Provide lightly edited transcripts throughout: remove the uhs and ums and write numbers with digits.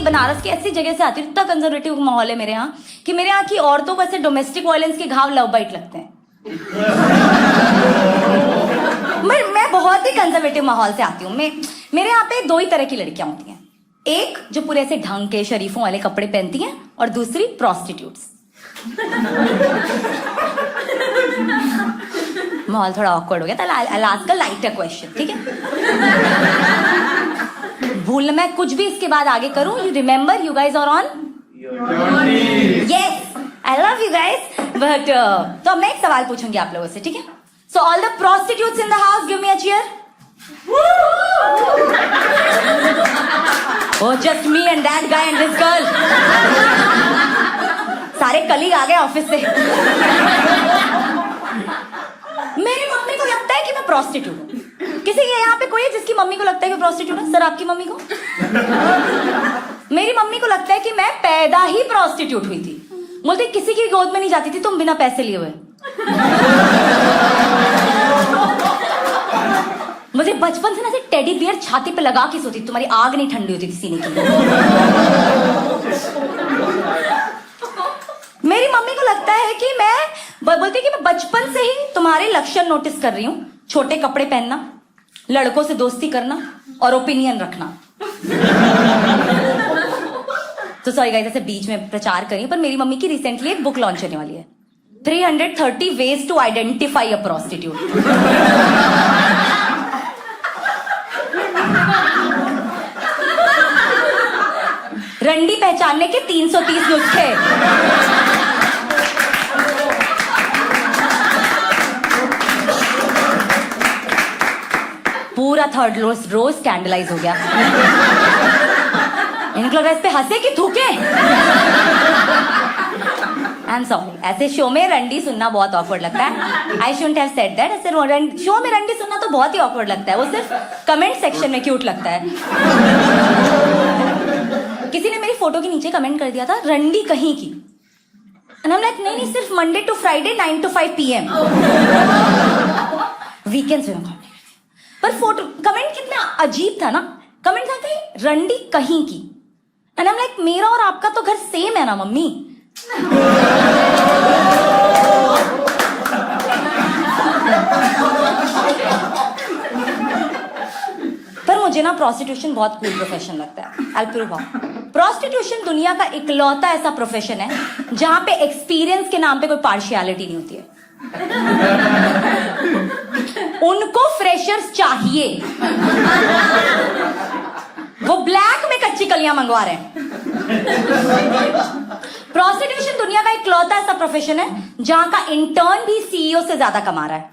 बनारस की ऐसी जगह से आती हूँ, इतना कंजर्वेटिव माहौल है मेरे यहाँ कि मेरे यहाँ की औरतों को ऐसे डोमेस्टिक वायलेंस के घाव लव बाइट लगते हैं। मैं बहुत ही कंजर्वेटिव माहौल से आती हूँ। मेरे यहाँ पे दो ही तरह की लड़कियां होती हैं, एक जो पूरे ऐसे ढंग के शरीफों वाले कपड़े पहनती हैं और दूसरी प्रॉस्टिट्यूट्स। माहौल थोड़ा ऑकवर्ड हो गया, तो I ask a lighter question, ठीक है? भूल मैं कुछ भी इसके बाद आगे करूं, you remember you guys are on yes, I love you guys. But तो अब मैं एक सवाल पूछूंगी आप लोगों से, ठीक है? So all the prostitutes in the house, give me a cheer. Oh, just me and that guy and this girl. सारे कलीग आ गए ऑफिस से। मेरी मम्मी को लगता है कि मैं prostitute हूँ। किसी के यहाँ पे कोई है जिसकी मम्मी को लगता है कि prostitute है? सर, आपकी मम्मी को? मेरी मम्मी को लगता है कि मैं पैदा ही prostitute हुई थी। बोलती किसी की गोद में नहीं जाती थी तुम बिना पैसे लिए हुए। मुझे बचपन से ना से टेडी बियर छाती पे लगा के सोती, तुम्हारी आग नहीं ठंडी होती थी सीने की। मेरी मम्मी को लगता है कि मैं बोलती कि मैं बचपन से ही तुम्हारे लक्षण नोटिस कर रही हूं, छोटे कपड़े पहनना, लड़कों से दोस्ती करना और ओपिनियन रखना। तो सॉरी गाइस, ऐसे बीच में प्रचार करी, पर मेरी मम्मी की रिसेंटली एक बुक लॉन्च होने वाली है, 330 ways to identify a prostitute। रंडी पहचानने के 330 नुस्खे। पूरा थर्ड रोज स्कैंडलाइज हो गया। इनको इस पे हंसे कि थूके? आई एम सॉरी, ऐसे शो में रंडी सुनना बहुत ऑकवर्ड लगता है। I shouldn't have said that. ऐसे शो में रंडी सुनना तो बहुत ही ऑकवर्ड लगता है, वो सिर्फ कमेंट सेक्शन में क्यूट लगता है। किसी ने मेरी फोटो के नीचे कमेंट कर दिया था, रंडी कहीं की। एंड आई एम लाइक, नहीं, सिर्फ Monday to Friday 9 to 5 PM, weekends में। पर फोटो कमेंट कितना अजीब था ना, कमेंट था कि रंडी कहीं की। एंड आई एम लाइक, मेरा और आपका तो घर सेम है ना मम्मी। पर मुझे ना प्रोस्टिट्यूशन बहुत कूल प्रोफेशन लगता है। I prove how. प्रोस्टिट्यूशन दुनिया का इकलौता ऐसा प्रोफेशन है जहां पे एक्सपीरियंस के नाम पे कोई पार्शियलिटी नहीं होती है। उनको फ्रेशर्स चाहिए, वो ब्लैक में कच्ची कलियां मंगवा रहे हैं। प्रोस्टिट्यूशन दुनिया का इकलौता ऐसा प्रोफेशन है जहां का इंटर्न भी सीईओ से ज्यादा कमा रहा है।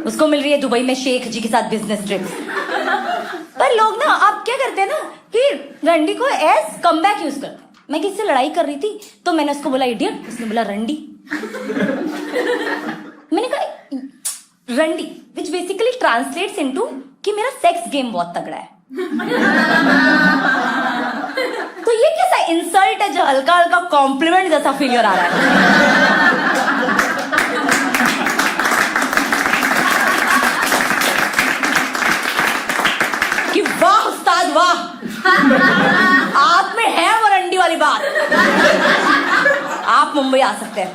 उसको मिल रही है दुबई में शेख जी के साथ बिजनेस ट्रिप्स। पर लोग ना अब क्या करते हैं ना कि रंडी को एज कमबैक यूज करते हैं। मैं किसी से लड़ाई कर रही थी तो मैंने उसको बोला इडियट, उसने बोला रंडी। मैंने कहा रंडी, विच बेसिकली ट्रांसलेट्स इनटू कि मेरा सेक्स गेम बहुत तगड़ा है। तो ये कैसा इंसल्ट है जो हल्का हल्का कॉम्प्लीमेंट जैसा फीलियर आ रहा है। कि वाह उस्ताद वाह, आप में है वो रंडी वाली बात, आप मुंबई आ सकते हैं।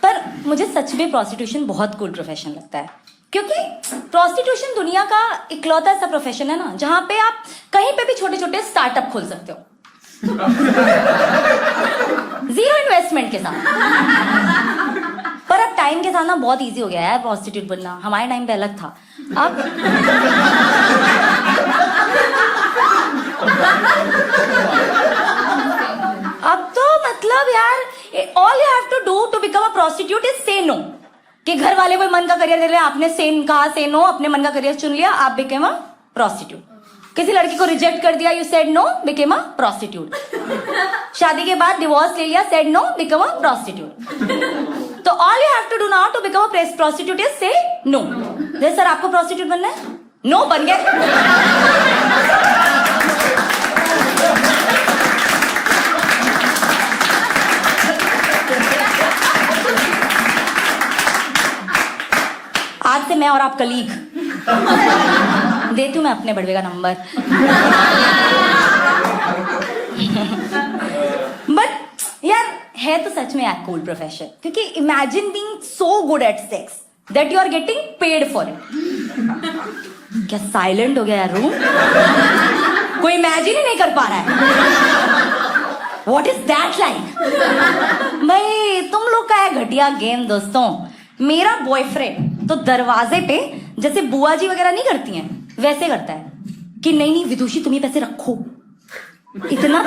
पर मुझे सच में प्रोस्टिट्यूशन बहुत कूल प्रोफेशन लगता है, क्योंकि प्रोस्टिट्यूशन दुनिया का इकलौता ऐसा प्रोफेशन है ना जहां पे आप कहीं पे भी छोटे छोटे स्टार्टअप खोल सकते हो, जीरो इन्वेस्टमेंट के साथ। पर अब टाइम के साथ ना बहुत इजी हो गया है प्रोस्टिट्यूट बनना। हमारे टाइम पे अलग था। अब तो मतलब यार, all you have to do to become a prostitute is say no. कि घर वाले कोई मन का करियर दे रहे हैं, आपने कहा से नो, अपने मन का करियर चुन लिया, आप बिकेम अ प्रोस्टिट्यूट। किसी लड़की को रिजेक्ट कर दिया, you said no, became a prostitute. शादी के बाद डिवोर्स ले लिया, said no, become a prostitute. तो all you have to do now to become a prostitute is say no. जैसे सर आपको प्रोस्टिट्यूट बनना है, नो, बन गए। और आप कलीग। देती हूँ मैं अपने बड़वे का नंबर। बट यार है तो सच में एक कूल प्रोफेशन, क्योंकि imagine being so good at sex that you are getting paid for it. क्या साइलेंट हो गया यार रूम? कोई इमेजिन ही नहीं कर पा रहा है। What is that like? भाई तुम लोग का है घटिया गेम दोस्तों। मेरा बॉयफ्रेंड तो दरवाजे पे जैसे बुआ जी वगैरह नहीं करती हैं वैसे करता है कि नहीं नहीं विदुषी तुम ये पैसे रखो। इतना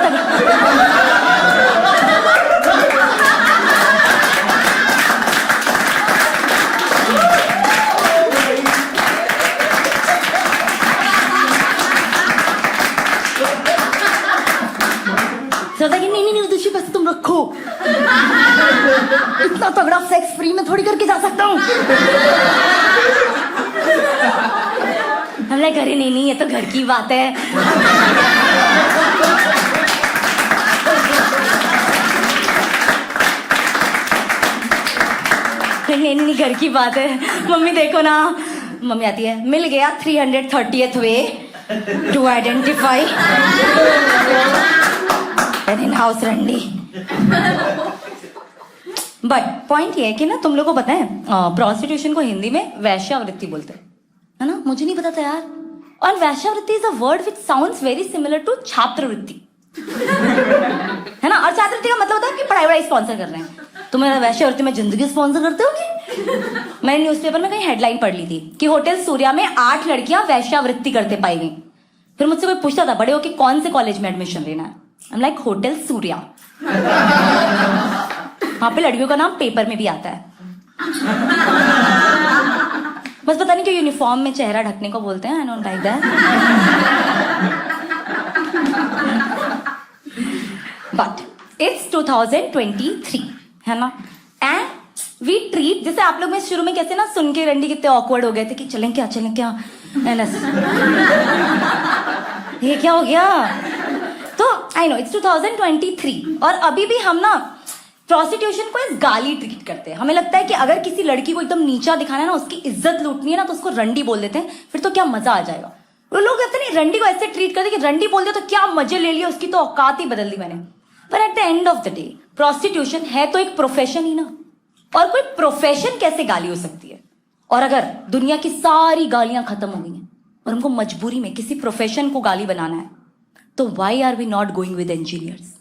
कि नहीं नहीं विदुषी पैसे तुम रखो। इतना तगड़ा सेक्स फ्री में थोड़ी करके जा सकता हूँ। हमने घरे नहीं ये तो घर की बात है। नहीं घर की बात है। मम्मी देखो ना, मम्मी आती है, मिल गया 330th way to identify an in house रंडी। बट पॉइंट ये है कि ना तुम लोगों को पता है प्रोस्टिट्यूशन को हिंदी में वैश्यावृत्ति बोलते हैं, है ना? मुझे नहीं पता था यार। और veshyavritti is a word which sounds very similar to chhatravritti, है ना? और छात्रवृत्ति का मतलब होता है कि पढ़ाई वढ़ाई स्पॉन्सर कर रहे हैं। तुम्हें वैश्यावृत्ति में जिंदगी स्पॉन्सर करते होगे? मैंने न्यूज़पेपर में कहीं हेडलाइन पढ़ ली थी कि होटल सूर्या में 8 लड़कियां वैश्यावृत्ति करते पाई गई। फिर मुझसे कोई पूछता था बड़े हो कि कौन से कॉलेज में एडमिशन लेना है। I am like hotel Surya. वहां पे लड़कियों का नाम पेपर में भी आता है। बस पता नहीं क्यों यूनिफॉर्म में चेहरा ढकने को बोलते हैं। I don't like that. But it's 2023, है ना? एंड वी ट्रीट, जैसे आप लोग में शुरू में कैसे ना सुन के रंडी कितने ऑकवर्ड हो गए थे कि चलें क्या ये क्या हो गया? तो आई नो इट्स 2023 और अभी भी हम ना प्रोस्टिट्यूशन को इस गाली ट्रीट करते हैं। हमें लगता है कि अगर किसी लड़की को एकदम नीचा दिखाना है ना, उसकी इज्जत लूटनी है ना, तो उसको रंडी बोल देते हैं, फिर तो क्या मजा आ जाएगा। वो लोग कहते नहीं रंडी को ऐसे ट्रीट करते कि रंडी बोल दिया तो क्या मजे ले लिया, उसकी तो औकात ही बदल दी मैंने। पर at the end of the day prostitution है तो एक प्रोफेशन ही ना, और कोई प्रोफेशन कैसे गाली हो सकती है? और अगर दुनिया की सारी गालियां खत्म हो गई हैं और हमको मजबूरी में किसी प्रोफेशन को गाली बनाना है, तो why are we not going with engineers?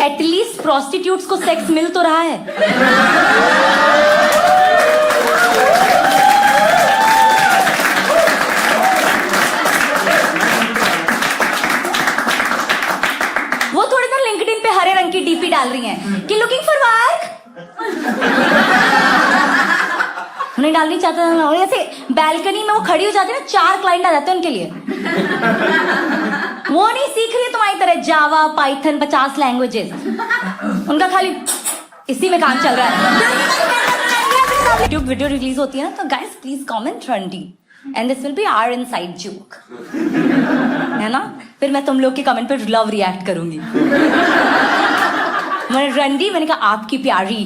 At least prostitutes को सेक्स मिल तो रहा है। वो थोड़ी ना लिंक्डइन पे हरे रंग की डीपी डाल रही हैं कि लुकिंग फॉर वर्क। उन्हें डालनी चाहता था ऐसे बैल्कनी में वो खड़ी हो जाती है ना, 4 क्लाइंट आ जाते हैं उनके लिए। वो नहीं सीख रही है तुम्हारी तरह जावा पाइथन 50 लैंग्वेजेस, उनका खाली इसी में काम चल रहा है। यूट्यूब वीडियो रिलीज होती है ना, तो गाइस प्लीज कमेंट रंडी and this will be our inside joke, है ना? फिर मैं तुम लोग के कमेंट पे लव रिएक्ट करूंगी। मैंने रंडी, मैंने कहा आपकी प्यारी।